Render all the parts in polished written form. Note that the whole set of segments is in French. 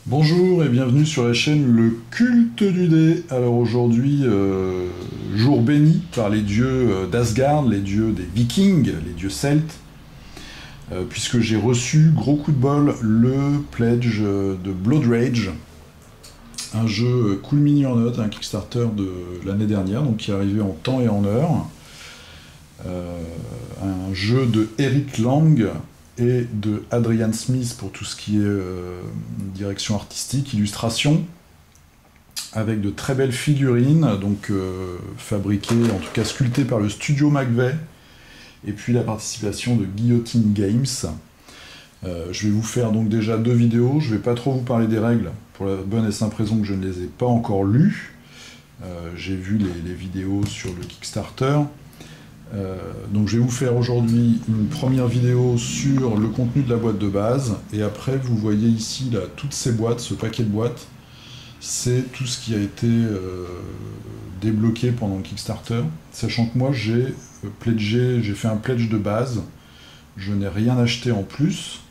Bonjour et bienvenue sur la chaîne Le Culte du Dé. Alors aujourd'hui, jour béni par les dieux d'Asgard, les dieux des Vikings, les dieux celtes, puisque j'ai reçu, gros coup de bol, le pledge de Blood Rage, un jeu cool mini en note, un Kickstarter de l'année dernière, donc qui est arrivé en temps et en heure. Un jeu de Eric Lang et de Adrian Smith pour tout ce qui est direction artistique, illustration, avec de très belles figurines, donc fabriquées, en tout cas sculptées par le studio McVey, et puis la participation de Guillotine Games. Je vais vous faire donc déjà 2 vidéos, je vais pas trop vous parler des règles, pour la bonne et simple raison que je ne les ai pas encore lues. J'ai vu les vidéos sur le Kickstarter. Donc je vais vous faire aujourd'hui une première vidéo sur le contenu de la boîte de base, et après vous voyez ici là, toutes ces boîtes, ce paquet de boîtes, c'est tout ce qui a été débloqué pendant le Kickstarter, sachant que moi j'ai fait un pledge de base, je n'ai rien acheté en plus.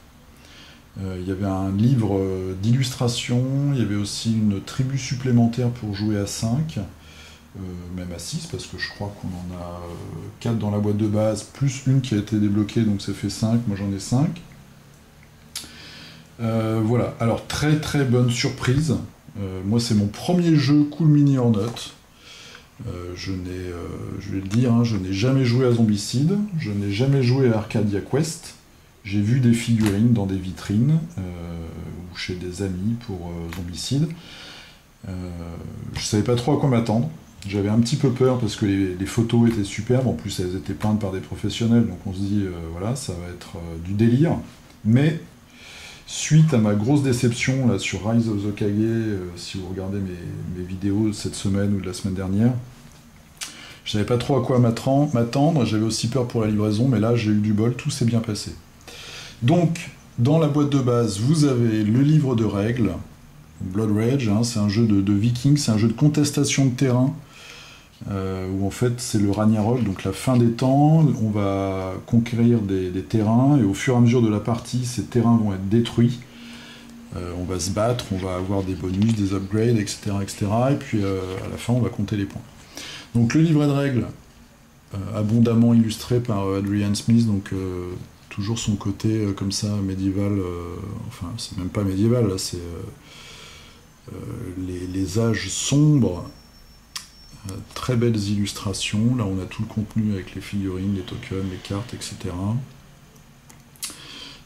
Il y avait un livre d'illustration, il y avait aussi une tribu supplémentaire pour jouer à 5. Même à 6, parce que je crois qu'on en a 4 dans la boîte de base, plus une qui a été débloquée, donc ça fait 5, moi j'en ai 5. Voilà, alors très très bonne surprise. Moi c'est mon premier jeu Cool Mini or Not. Je vais le dire, hein, je n'ai jamais joué à Zombicide, je n'ai jamais joué à Arcadia Quest. J'ai vu des figurines dans des vitrines, ou chez des amis pour Zombicide. Je savais pas trop à quoi m'attendre. J'avais un petit peu peur parce que les photos étaient superbes, en plus elles étaient peintes par des professionnels, donc on se dit, voilà, ça va être du délire. Mais, suite à ma grosse déception là, sur Rise of the Kage, si vous regardez mes vidéos de cette semaine ou de la semaine dernière, je savais pas trop à quoi m'attendre, j'avais aussi peur pour la livraison, mais là j'ai eu du bol, tout s'est bien passé. Donc, dans la boîte de base, vous avez le livre de règles, Blood Rage, hein, c'est un jeu de Vikings, c'est un jeu de contestation de terrain, où en fait c'est le Ragnarok, donc la fin des temps, on va conquérir des terrains, et au fur et à mesure de la partie, ces terrains vont être détruits, on va se battre, on va avoir des bonus, des upgrades, etc. etc. et puis à la fin on va compter les points. Donc le livret de règles, abondamment illustré par Adrian Smith, donc toujours son côté comme ça, médiéval, enfin c'est même pas médiéval, là c'est... les âges sombres, très belles illustrations. Là on a tout le contenu avec les figurines, les tokens, les cartes, etc.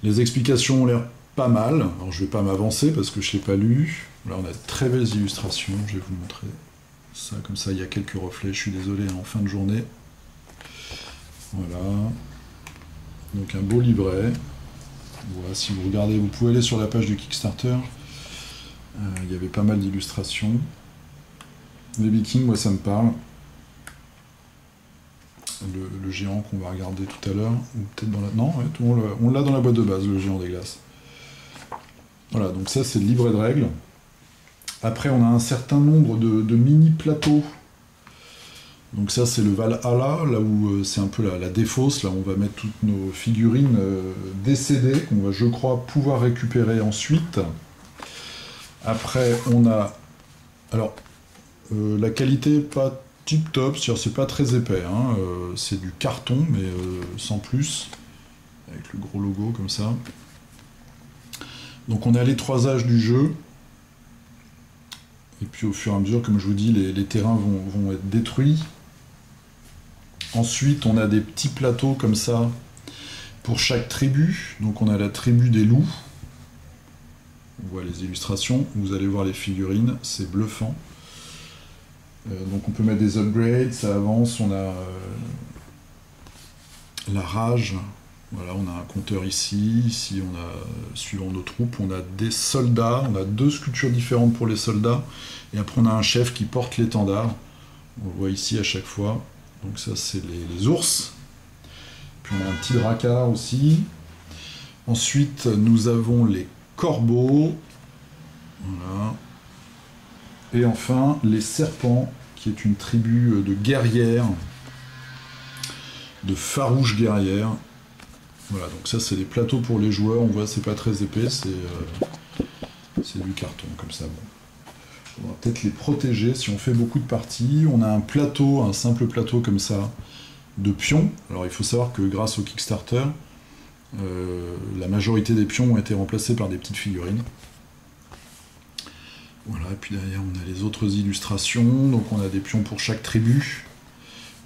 Les explications ont l'air pas mal. Alors je vais pas m'avancer parce que je l'ai pas lu. Là on a de très belles illustrations, je vais vous montrer ça comme ça, il y a quelques reflets, je suis désolé, en fin de journée. Voilà. Donc un beau livret. Voilà, si vous regardez, vous pouvez aller sur la page du Kickstarter. Il y avait pas mal d'illustrations. Les Vikings, moi ça me parle. Le géant qu'on va regarder tout à l'heure, ou peut-être dans la... Non, ouais, on l'a dans la boîte de base, le géant des glaces. Voilà, donc ça c'est le livret de règles. Après on a un certain nombre de mini-plateaux. Donc ça c'est le Valhalla, là où c'est un peu la défausse, là où on va mettre toutes nos figurines décédées, qu'on va je crois pouvoir récupérer ensuite. Après, on a... Alors, la qualité pas tip top, c'est pas très épais, hein, c'est du carton, mais sans plus, avec le gros logo comme ça. Donc on a les 3 âges du jeu, et puis au fur et à mesure, comme je vous dis, les terrains vont être détruits. Ensuite, on a des petits plateaux comme ça, pour chaque tribu. Donc on a la tribu des loups. On voit les illustrations, vous allez voir les figurines, c'est bluffant. Donc on peut mettre des upgrades, ça avance, on a la rage, voilà, on a un compteur ici on a, suivant nos troupes, on a des soldats, on a 2 sculptures différentes pour les soldats, et après on a un chef qui porte l'étendard, on le voit ici à chaque fois, donc ça c'est les ours. Puis on a un petit dracard aussi. Ensuite nous avons les corbeaux, voilà. Et enfin les serpents, qui est une tribu de guerrières, de farouches guerrières. Voilà, donc ça c'est les plateaux pour les joueurs, on voit c'est pas très épais, c'est c'est du carton, comme ça. Bon. On va peut-être les protéger si on fait beaucoup de parties. On a un plateau, un simple plateau comme ça, de pions. Alors il faut savoir que grâce au Kickstarter, la majorité des pions ont été remplacés par des petites figurines. Voilà, et puis derrière on a les autres illustrations, donc on a des pions pour chaque tribu.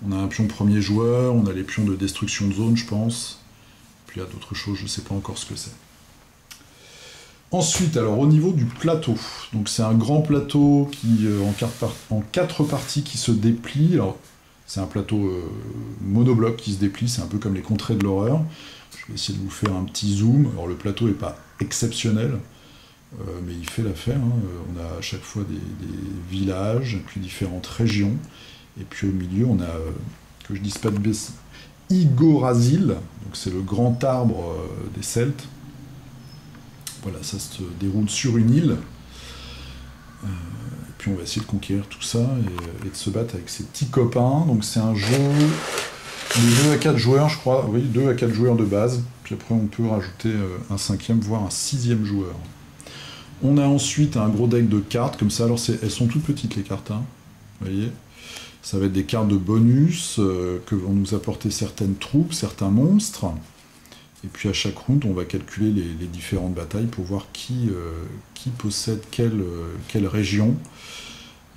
On a un pion premier joueur, on a les pions de destruction de zone, je pense. Puis il y a d'autres choses, je ne sais pas encore ce que c'est. Ensuite, alors au niveau du plateau, donc c'est un grand plateau qui en 4 parties qui se déplie. Alors c'est un plateau monobloc qui se déplie, c'est un peu comme les contrées de l'horreur. Je vais essayer de vous faire un petit zoom. Alors le plateau n'est pas exceptionnel, mais il fait l'affaire. Hein. On a à chaque fois des villages, puis différentes régions. Et puis au milieu, on a, que je dise pas de bêtises, Yggdrasil, donc c'est le grand arbre des Celtes. Voilà, ça se déroule sur une île. Et puis on va essayer de conquérir tout ça et de se battre avec ses petits copains. Donc c'est un jeu de 2 à 4 joueurs, je crois. Oui, 2 à 4 joueurs de base. Puis après on peut rajouter un 5e, voire un 6e joueur. On a ensuite un gros deck de cartes, comme ça. Alors elles sont toutes petites les cartes, hein. Vous voyez ? Ça va être des cartes de bonus que vont nous apporter certaines troupes, certains monstres. Et puis à chaque round, on va calculer les différentes batailles pour voir qui possède quelle région.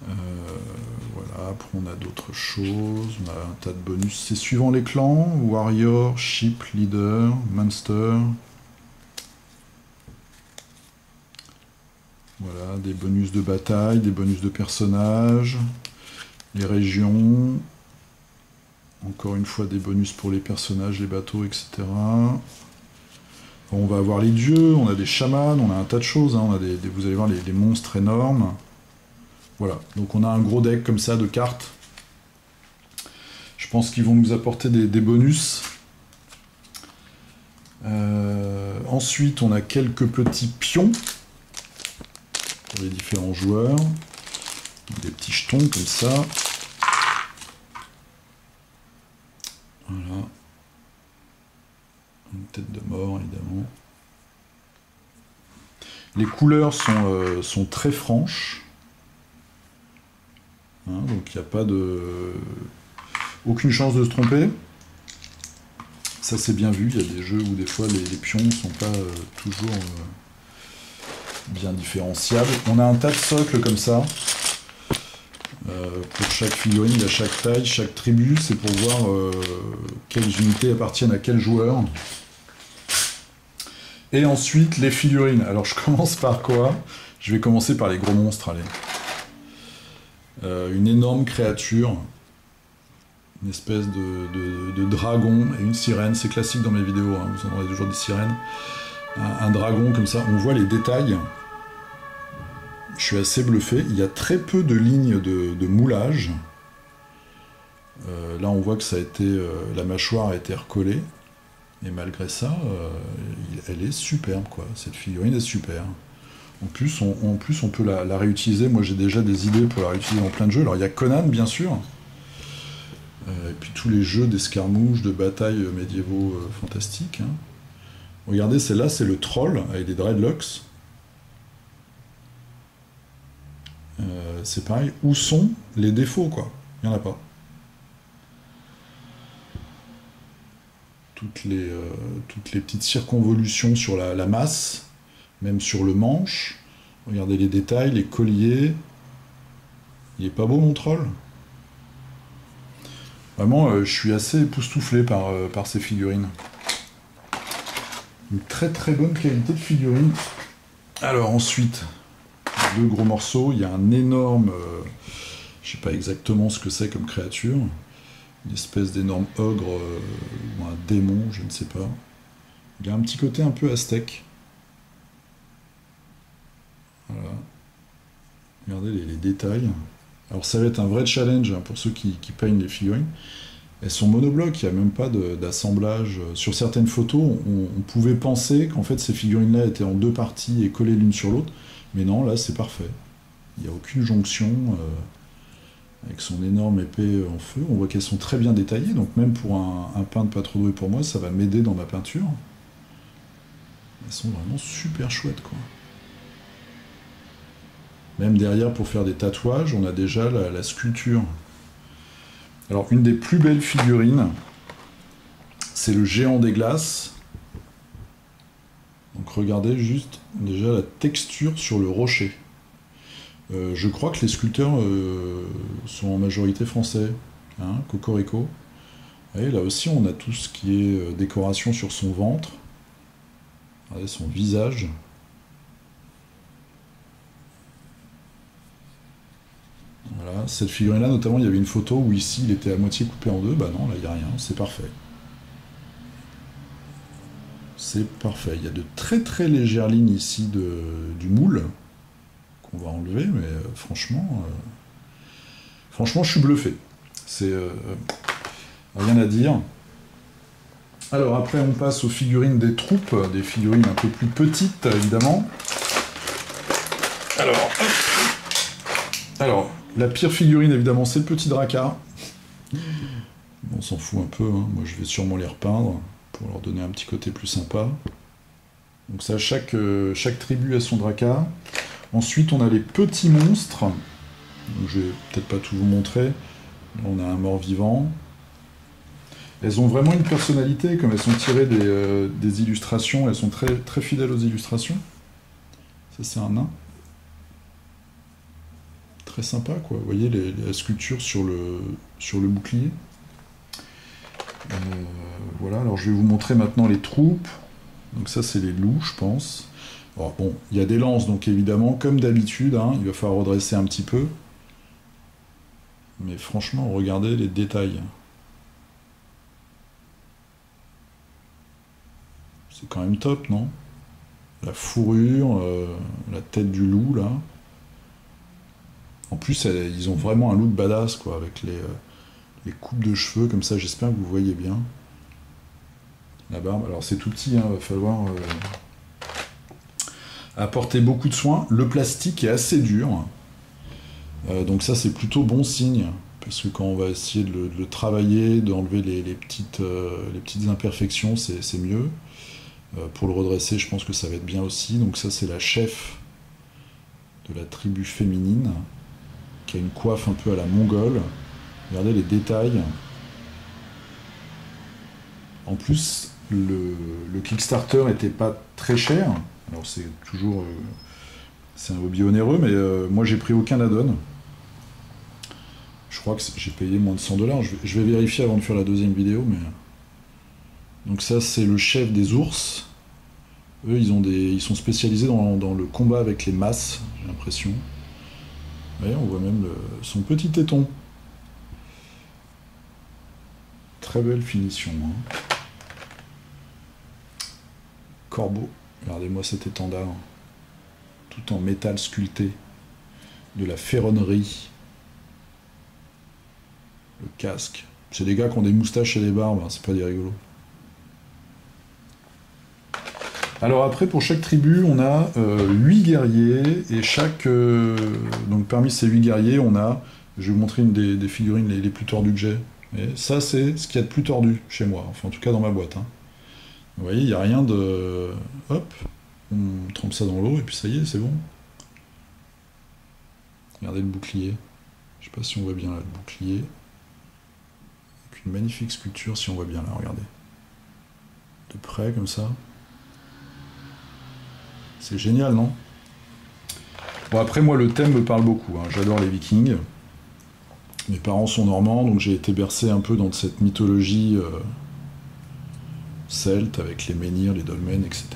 Voilà, après on a d'autres choses, on a un tas de bonus. C'est suivant les clans, Warrior, Ship, Leader, Monster. Voilà, des bonus de bataille, des bonus de personnages, les régions. Encore une fois, des bonus pour les personnages, les bateaux, etc. On va avoir les dieux, on a des chamans, on a un tas de choses. Hein. On a vous allez voir les monstres énormes. Voilà, donc on a un gros deck comme ça de cartes. Je pense qu'ils vont nous apporter des bonus. Ensuite, on a quelques petits pions pour les différents joueurs. Des petits jetons comme ça. Voilà. Une tête de mort, évidemment. Les couleurs sont très franches. Hein, donc il n'y a pas aucune chance de se tromper. Ça c'est bien vu, il y a des jeux où des fois les pions ne sont pas toujours bien différenciables. On a un tas de socles comme ça. Pour chaque figurine, il y a chaque taille, chaque tribu, c'est pour voir quelles unités appartiennent à quel joueur. Et ensuite, les figurines. Alors je commence par quoi? Je vais commencer par les gros monstres, allez. Une énorme créature, une espèce de dragon et une sirène, c'est classique dans mes vidéos, hein, vous en aurez toujours des sirènes. Un dragon comme ça, on voit les détails. Je suis assez bluffé. Il y a très peu de lignes de moulage. Là, on voit que ça a été, la mâchoire a été recollée. Et malgré ça, elle est superbe, quoi. Cette figurine est super. En plus, on peut la réutiliser. Moi, j'ai déjà des idées pour la réutiliser dans plein de jeux. Alors, il y a Conan, bien sûr. Et puis tous les jeux d'escarmouches, de batailles médiévaux fantastiques. Hein. Regardez, celle-là, c'est le troll avec des dreadlocks. C'est pareil, où sont les défauts, quoi? Il n'y en a pas. Toutes les petites circonvolutions sur la masse, même sur le manche. Regardez les détails, les colliers. Il est pas beau, mon troll? Vraiment, je suis assez époustouflé par ces figurines. Une très très bonne qualité de figurine. Alors ensuite... 2 gros morceaux, il y a un énorme, je sais pas exactement ce que c'est comme créature, une espèce d'énorme ogre ou un démon, je ne sais pas. Il a un petit côté un peu aztèque. Voilà. Regardez les détails. Alors ça va être un vrai challenge hein, pour ceux qui peignent les figurines. Elles sont monoblocs, il n'y a même pas d'assemblage. Sur certaines photos, on pouvait penser qu'en fait ces figurines-là étaient en 2 parties et collées l'une sur l'autre. Mais non, là c'est parfait. Il n'y a aucune jonction avec son énorme épée en feu. On voit qu'elles sont très bien détaillées, donc même pour un peintre pas trop doué pour moi, ça va m'aider dans ma peinture. Elles sont vraiment super chouettes, quoi. Même derrière, pour faire des tatouages, on a déjà la sculpture. Alors, une des plus belles figurines, c'est le géant des glaces. Donc regardez juste déjà la texture sur le rocher. Je crois que les sculpteurs sont en majorité français. Hein, Cocorico. Et là aussi, on a tout ce qui est décoration sur son ventre. Regardez son visage. Voilà. Cette figurine-là, notamment, il y avait une photo où ici, il était à moitié coupé en deux. Bah non, là, il n'y a rien. C'est parfait. C'est parfait. Il y a de très très légères lignes ici du moule qu'on va enlever, mais franchement, je suis bluffé. C'est rien à dire. Alors après, on passe aux figurines des troupes, des figurines un peu plus petites, évidemment. Alors la pire figurine, évidemment, c'est le petit Drakkar. On s'en fout un peu, hein. Moi je vais sûrement les repeindre pour leur donner un petit côté plus sympa. Donc ça, chaque tribu a son Drakkar. Ensuite, on a les petits monstres. Donc, je vais peut-être pas tout vous montrer. Là, on a un mort-vivant. Elles ont vraiment une personnalité, comme elles sont tirées des illustrations. Elles sont très, très fidèles aux illustrations. Ça, c'est un nain. Très sympa, quoi. Vous voyez la sculpture sur le bouclier. Voilà, alors je vais vous montrer maintenant les troupes. Donc ça, c'est les loups, je pense. Alors bon, il y a des lances, donc évidemment, comme d'habitude, hein, il va falloir redresser un petit peu. Mais franchement, regardez les détails. C'est quand même top, non? La fourrure, la tête du loup, là. En plus, ils ont vraiment un look badass, quoi, avec les coupes de cheveux, comme ça, j'espère que vous voyez bien. La barbe, alors c'est tout petit, hein, va falloir apporter beaucoup de soin. Le plastique est assez dur, donc ça c'est plutôt bon signe, parce que quand on va essayer de le travailler, d'enlever les petites imperfections, c'est mieux. Pour le redresser, je pense que ça va être bien aussi. Donc ça, c'est la chef de la tribu féminine, qui a une coiffe un peu à la mongole. Regardez les détails. En plus, le Kickstarter n'était pas très cher. Alors c'est toujours... c'est un hobby onéreux, mais moi j'ai pris aucun add-on. Je crois que j'ai payé moins de 100$. Je vais vérifier avant de faire la deuxième vidéo, mais... Donc ça, c'est le chef des ours. Eux, ils sont spécialisés dans le combat avec les masses, j'ai l'impression. Ouais, on voit même son petit téton. Très belle finition. Hein. Corbeau. Regardez-moi cet étendard. Tout en métal sculpté. De la ferronnerie. Le casque. C'est des gars qui ont des moustaches et des barbes, hein, c'est pas des rigolos. Alors après, pour chaque tribu, on a 8 guerriers, et donc parmi ces 8 guerriers, on a... Je vais vous montrer une des figurines les plus tordues que j'ai. Et ça, c'est ce qu'il y a de plus tordu chez moi, enfin en tout cas dans ma boîte. Hein. Vous voyez, il n'y a rien de... Hop, on trempe ça dans l'eau, et puis ça y est, c'est bon. Regardez le bouclier. Je sais pas si on voit bien là, le bouclier. Avec une magnifique sculpture, si on voit bien là, regardez. De près, comme ça. C'est génial, non? Bon, après, moi, le thème me parle beaucoup. Hein. J'adore les Vikings. Mes parents sont normands, donc j'ai été bercé un peu dans cette mythologie celte, avec les menhirs, les dolmens, etc.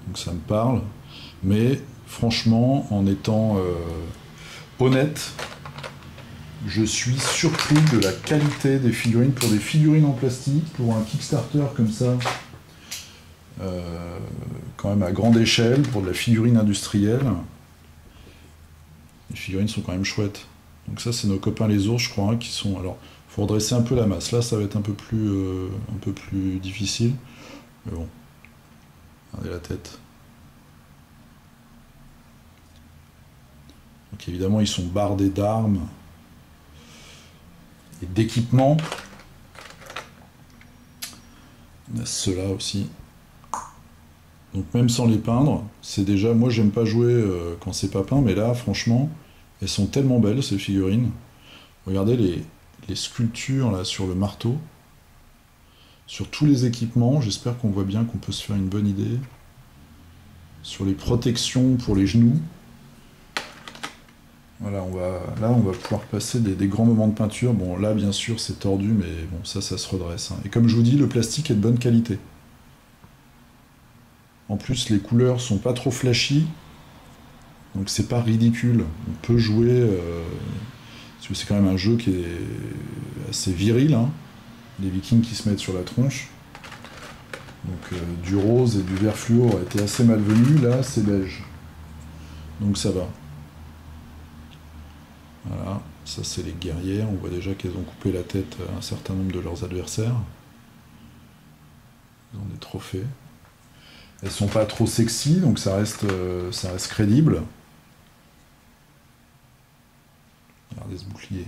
Donc ça me parle. Mais, franchement, en étant honnête, je suis surpris de la qualité des figurines. Pour des figurines en plastique, pour un Kickstarter comme ça... quand même à grande échelle, pour de la figurine industrielle. Les figurines sont quand même chouettes. Donc ça, c'est nos copains les ours, je crois, hein, qui sont... Alors, il faut redresser un peu la masse. Là, ça va être un peu plus difficile. Mais bon. Regardez la tête. Donc évidemment, ils sont bardés d'armes et d'équipements. On a ceux-là aussi. Donc même sans les peindre, c'est déjà... Moi j'aime pas jouer quand c'est pas peint, mais là franchement, elles sont tellement belles ces figurines. Regardez les sculptures là sur le marteau, sur tous les équipements, j'espère qu'on voit bien qu'on peut se faire une bonne idée. Sur les protections pour les genoux. Voilà, là on va pouvoir passer des grands moments de peinture. Bon là bien sûr c'est tordu, mais bon ça se redresse, hein. Et comme je vous dis, le plastique est de bonne qualité. En plus les couleurs sont pas trop flashy, donc c'est pas ridicule. On peut jouer, parce que c'est quand même un jeu qui est assez viril, hein. Les vikings qui se mettent sur la tronche. Donc du rose et du vert fluo aurait été assez malvenu, là c'est beige. Donc ça va. Voilà, ça c'est les guerrières, on voit déjà qu'elles ont coupé la tête à un certain nombre de leurs adversaires. Ils ont des trophées. Elles sont pas trop sexy, donc ça reste crédible. Regardez ce bouclier.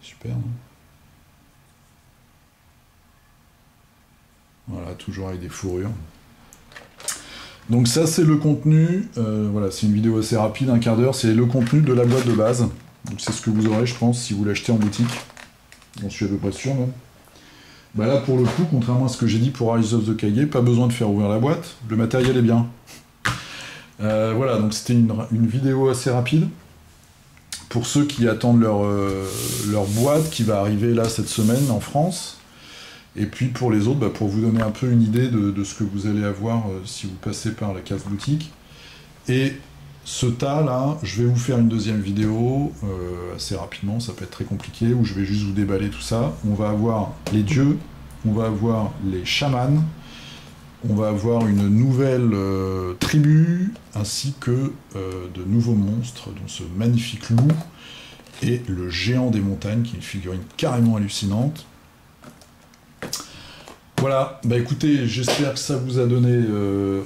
Super, non? Voilà, toujours avec des fourrures. Donc ça c'est le contenu, voilà, c'est une vidéo assez rapide, un quart d'heure, c'est le contenu de la boîte de base. Donc c'est ce que vous aurez je pense si vous l'achetez en boutique. J'en suis à peu près sûr même. Bah là pour le coup, contrairement à ce que j'ai dit pour Rise of the Kage, pas besoin de faire ouvrir la boîte, le matériel est bien. Voilà, donc c'était une vidéo assez rapide. Pour ceux qui attendent leur boîte qui va arriver là cette semaine en France. Et puis pour les autres, pour vous donner un peu une idée de ce que vous allez avoir si vous passez par la case boutique. Et ce tas là, je vais vous faire une deuxième vidéo assez rapidement, ça peut être très compliqué, où je vais juste vous déballer tout ça. On va avoir les dieux, on va avoir les chamans, on va avoir une nouvelle tribu, ainsi que de nouveaux monstres, dont ce magnifique loup, et le géant des montagnes, qui est une figurine carrément hallucinante. Voilà, bah écoutez, j'espère que ça vous a donné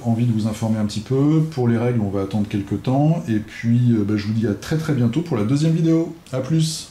envie de vous informer un petit peu. Pour les règles, on va attendre quelques temps, et puis je vous dis à très très bientôt pour la deuxième vidéo. A plus!